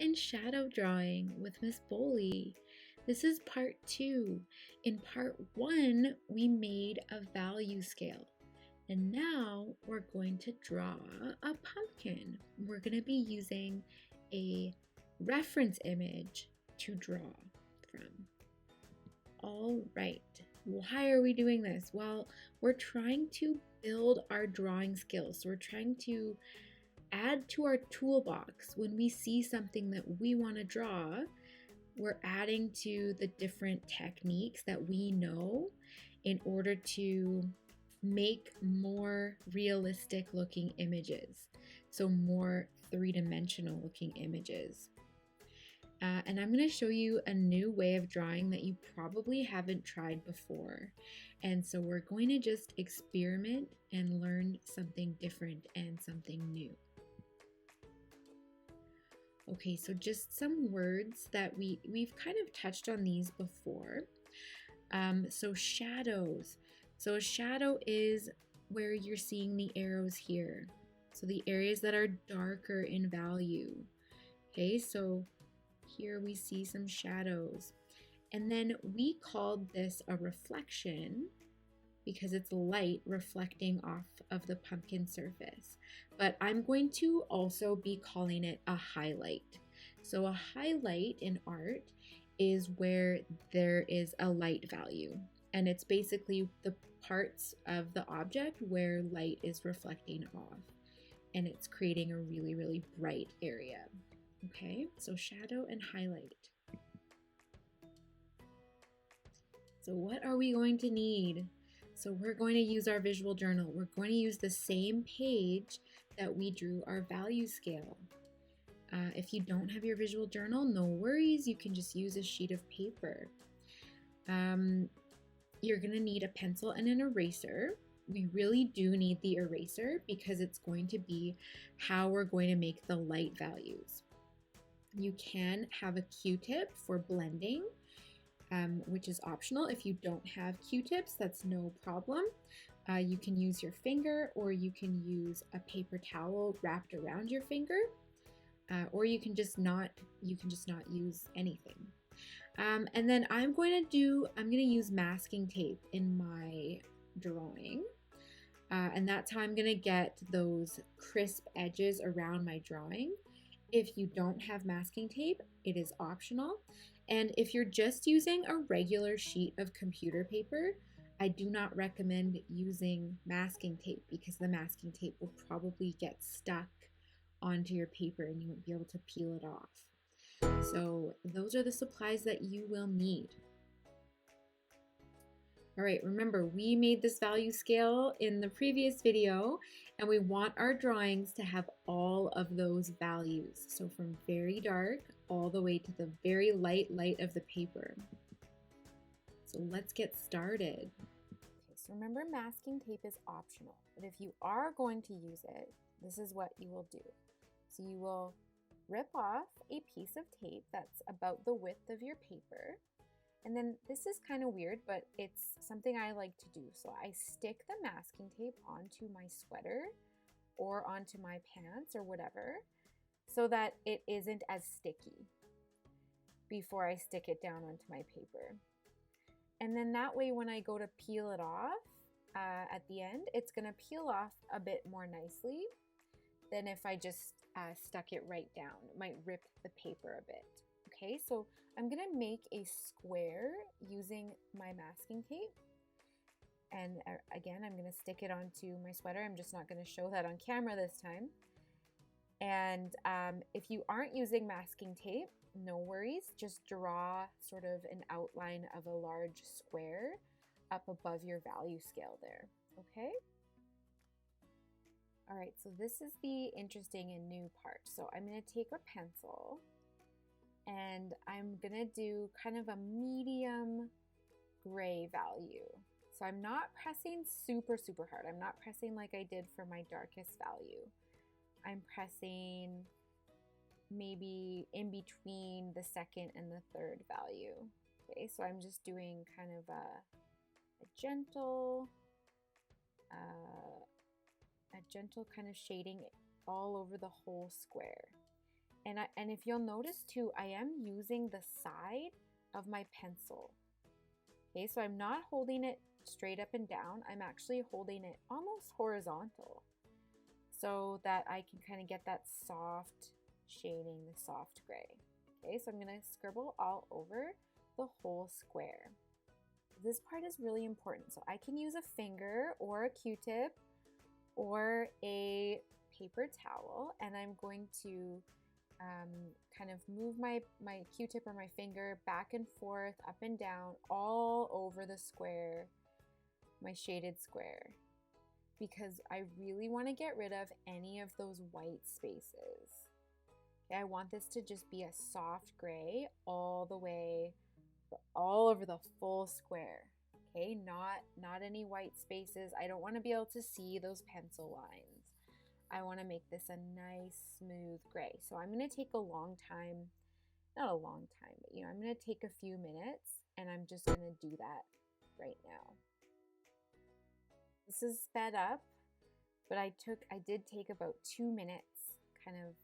in shadow drawing with Ms. Boley. This is part 2. In part 1, we made a value scale. And now we're going to draw a pumpkin. We're going to be using a reference image to draw from. All right, why are we doing this? Well, we're trying to build our drawing skills. So we're trying to add to our toolbox when we see something that we want to draw. We're adding to the different techniques that we know in order to make more realistic looking images, so more three-dimensional looking images. And I'm going to show you a new way of drawing that you probably haven't tried before. And so we're going to just experiment and learn something different and something new. Okay, so just some words that we've kind of touched on these before. So shadows. So a shadow is where you're seeing the arrows here. So the areas that are darker in value. Okay, so here we see some shadows. And then we called this a reflection because it's light reflecting off of the pumpkin surface. But I'm going to also be calling it a highlight. So a highlight in art is where there is a light value. And it's basically the parts of the object where light is reflecting off. And it's creating a really, really bright area. Okay, so shadow and highlight. So what are we going to need? So we're going to use our visual journal. We're going to use the same page that we drew our value scale. If you don't have your visual journal, no worries. You can just use a sheet of paper. You're going to need a pencil and an eraser. We really do need the eraser because it's going to be how we're going to make the light values. You can have a Q-tip for blending, which is optional. If you don't have Q-tips, that's no problem. You can use your finger, or you can use a paper towel wrapped around your finger, or you can just not use anything. And then I'm going to use masking tape in my drawing. And that's how I'm going to get those crisp edges around my drawing. If you don't have masking tape, it is optional. And if you're just using a regular sheet of computer paper, I do not recommend using masking tape because the masking tape will probably get stuck onto your paper and you won't be able to peel it off. So those are the supplies that you will need. All right, remember we made this value scale in the previous video and we want our drawings to have all of those values. So from very dark all the way to the very light of the paper. So let's get started. Okay, so remember masking tape is optional, but if you are going to use it, this is what you will do. So you will rip off a piece of tape that's about the width of your paper. And then this is kind of weird, but it's something I like to do. So I stick the masking tape onto my sweater or onto my pants or whatever so that it isn't as sticky before I stick it down onto my paper. And then that way when I go to peel it off at the end, it's going to peel off a bit more nicely than if I just stuck it right down. It might rip the paper a bit. Okay, so I'm going to make a square using my masking tape. And again, I'm going to stick it onto my sweater. I'm just not going to show that on camera this time. And if you aren't using masking tape, no worries. Just draw sort of an outline of a large square up above your value scale there. Okay? All right, so this is the interesting and new part. So I'm going to take a pencil and I'm gonna do kind of a medium gray value. So I'm not pressing super hard. I'm not pressing like I did for my darkest value. I'm pressing maybe in between the second and the third value. Okay, so I'm just doing kind of a gentle kind of shading all over the whole square. And if you'll notice too, I am using the side of my pencil. Okay, so I'm not holding it straight up and down. I'm actually holding it almost horizontal so that I can kind of get that soft shading, the soft gray. Okay, so I'm gonna scribble all over the whole square. This part is really important. So I can use a finger or a Q-tip or a paper towel, and I'm going to kind of move my Q-tip or my finger back and forth, up and down, all over the square, my shaded square, because I really want to get rid of any of those white spaces. Okay, I want this to just be a soft gray all the way, all over the full square. Okay, not any white spaces. I don't want to be able to see those pencil lines. I want to make this a nice smooth gray. So I'm going to take a long time, not a long time, but I'm going to take a few minutes, and I'm just going to do that right now. This is sped up, but I did take about 2 minutes kind of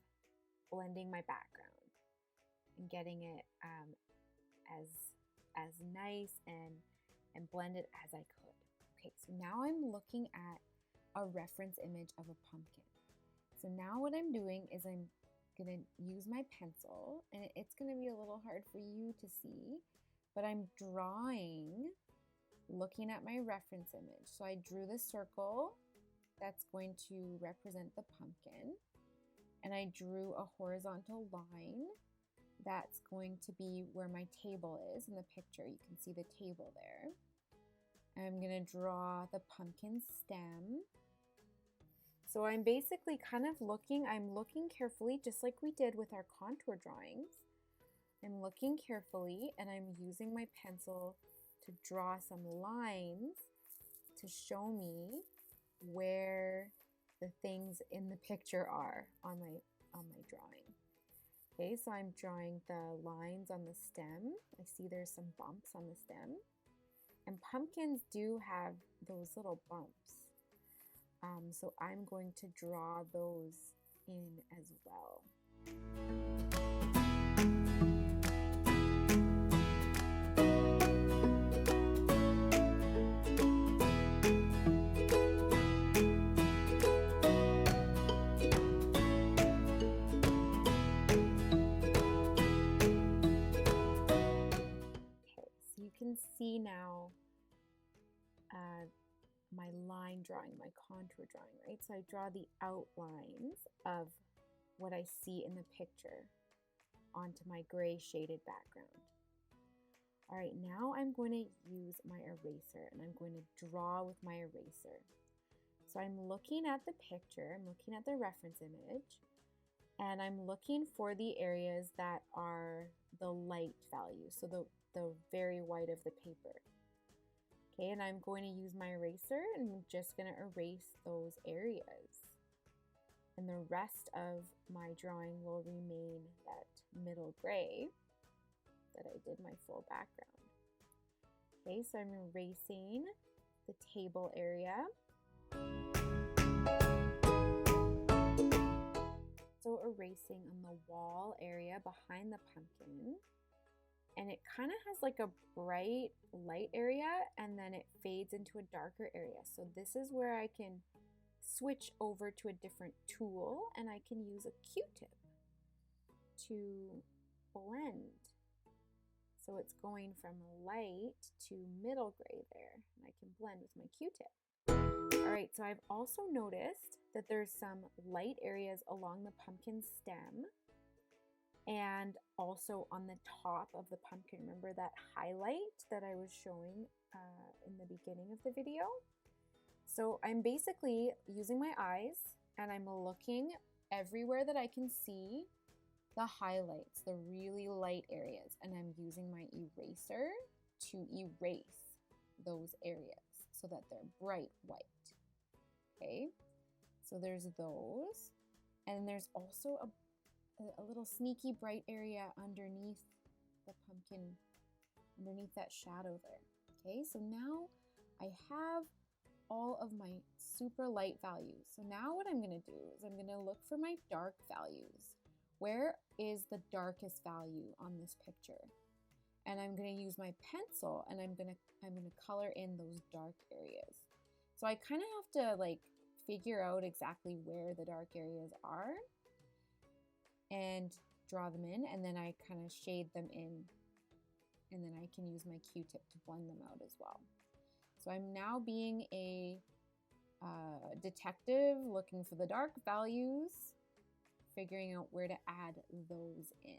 blending my background and getting it as nice and blended as I could. Okay, so now I'm looking at a reference image of a pumpkin. So now what I'm doing is I'm gonna use my pencil, and it's gonna be a little hard for you to see, but I'm drawing looking at my reference image. So I drew the circle that's going to represent the pumpkin, and I drew a horizontal line that's going to be where my table is in the picture. You can see the table there. I'm gonna draw the pumpkin stem. So I'm basically kind of I'm looking carefully, just like we did with our contour drawings. I'm looking carefully, and I'm using my pencil to draw some lines to show me where the things in the picture are on my drawing. Okay, so I'm drawing the lines on the stem. I see there's some bumps on the stem, and pumpkins do have those little bumps. So I'm going to draw those in as well. Okay, so you can see now my line drawing, my contour drawing, right? So I draw the outlines of what I see in the picture onto my gray shaded background. All right, now I'm going to use my eraser, and I'm going to draw with my eraser. So I'm looking at the picture, I'm looking at the reference image, and I'm looking for the areas that are the light value, so the very white of the paper. Okay, and I'm going to use my eraser, and I'm just going to erase those areas. And the rest of my drawing will remain that middle gray that I did my full background. Okay, so I'm erasing the table area. So erasing on the wall area behind the pumpkin. And it kind of has like a bright light area, and then it fades into a darker area. So this is where I can switch over to a different tool, and I can use a Q-tip to blend. So it's going from light to middle gray there, and I can blend with my Q-tip. All right, so I've also noticed that there's some light areas along the pumpkin stem, and also on the top of the pumpkin. Remember that highlight that I was showing in the beginning of the video? So I'm basically using my eyes, and I'm looking everywhere that I can see the highlights, the really light areas, and I'm using my eraser to erase those areas so that they're bright white. Okay, so there's those, and there's also a little sneaky bright area underneath the pumpkin, underneath that shadow there. Okay, so now I have all of my super light values. So now what I'm going to do is I'm going to look for my dark values where is the darkest value on this picture? And I'm going to use my pencil and I'm going to color in those dark areas. So I kind of have to like figure out exactly where the dark areas are and draw them in, and then I kind of shade them in, and then I can use my Q-tip to blend them out as well. So I'm now being a detective, looking for the dark values, figuring out where to add those in.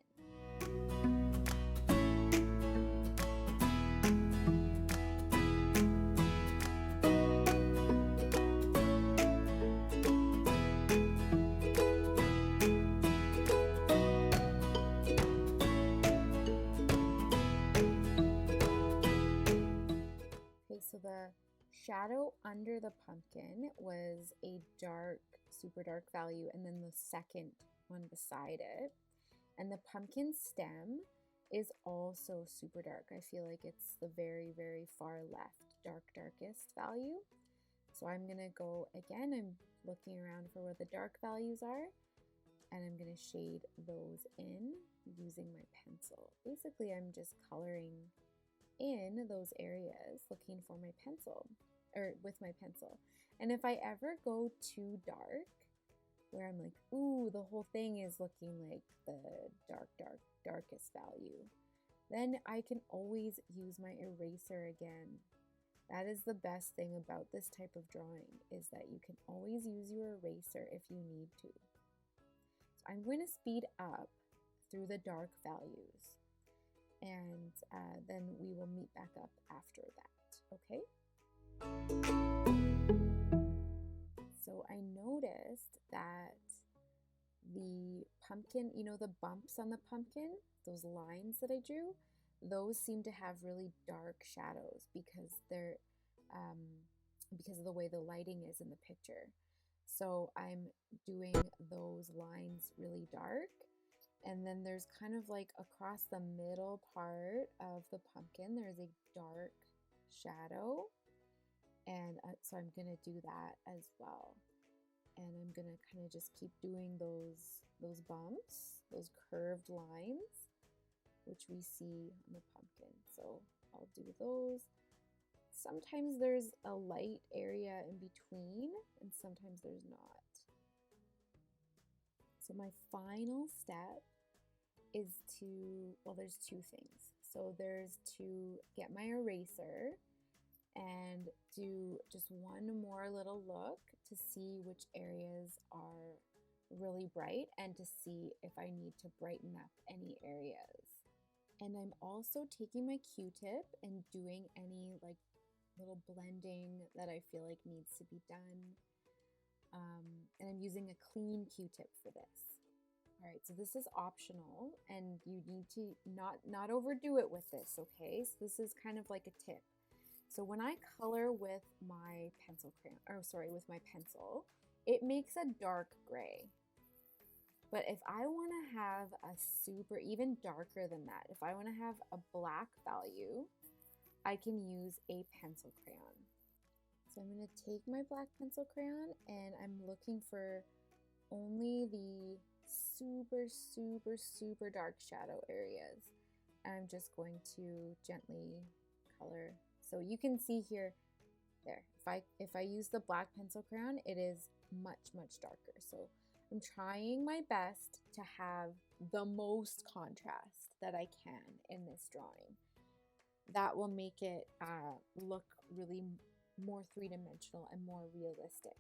Okay, so the shadow under the pumpkin was a dark, super dark value, and then the second one beside it. And the pumpkin stem is also super dark. I feel like it's the very, very far left, darkest value. So I'm gonna go again, I'm looking around for where the dark values are, and I'm gonna shade those in using my pencil. Basically, I'm just coloring in those areas, looking for my pencil, or with my pencil. And if I ever go too dark, where I'm like, ooh, the whole thing is looking like the darkest value, then I can always use my eraser again. That is the best thing about this type of drawing, is that you can always use your eraser if you need to. So I'm going to speed up through the dark values, and then we will meet back up after that, okay? So I noticed that the pumpkin, you know, the bumps on the pumpkin, those lines that I drew, those seem to have really dark shadows because they're because of the way the lighting is in the picture. So I'm doing those lines really dark, and then there's kind of like across the middle part of the pumpkin, there's a dark shadow, and so I'm gonna do that as well. And I'm gonna kind of just keep doing those bumps, those curved lines, which we see on the pumpkin. So I'll do those. Sometimes there's a light area in between, and sometimes there's not. So my final step is to, well, there's two things. So there's to get my eraser and do just one more little look to see which areas are really bright and to see if I need to brighten up any areas. And I'm also taking my Q-tip and doing any like little blending that I feel like needs to be done. And I'm using a clean Q-tip for this. All right, so this is optional, and you need to not overdo it with this, okay? So this is kind of like a tip. So when I color with my pencil crayon, or sorry, with my pencil, it makes a dark gray. But if I want to have a super, even darker than that, if I want to have a black value, I can use a pencil crayon. So I'm going to take my black pencil crayon, and I'm looking for only the super, super, super dark shadow areas. And I'm just going to gently color. So you can see here, there, if I use the black pencil crayon, it is much, much darker. So I'm trying my best to have the most contrast that I can in this drawing. That will make it look really more three-dimensional and more realistic.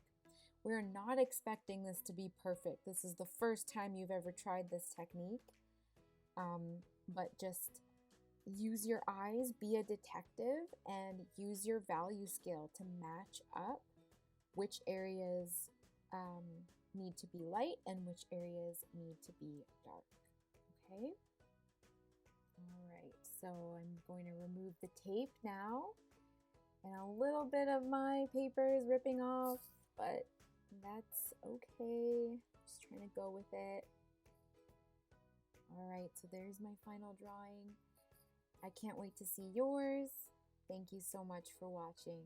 We're not expecting this to be perfect. This is the first time you've ever tried this technique, but just use your eyes, be a detective, and use your value scale to match up which areas need to be light and which areas need to be dark, okay? All right, so I'm going to remove the tape now, and a little bit of my paper is ripping off, but that's okay. Just trying to go with it. All right, so there's my final drawing. I can't wait to see yours. Thank you so much for watching.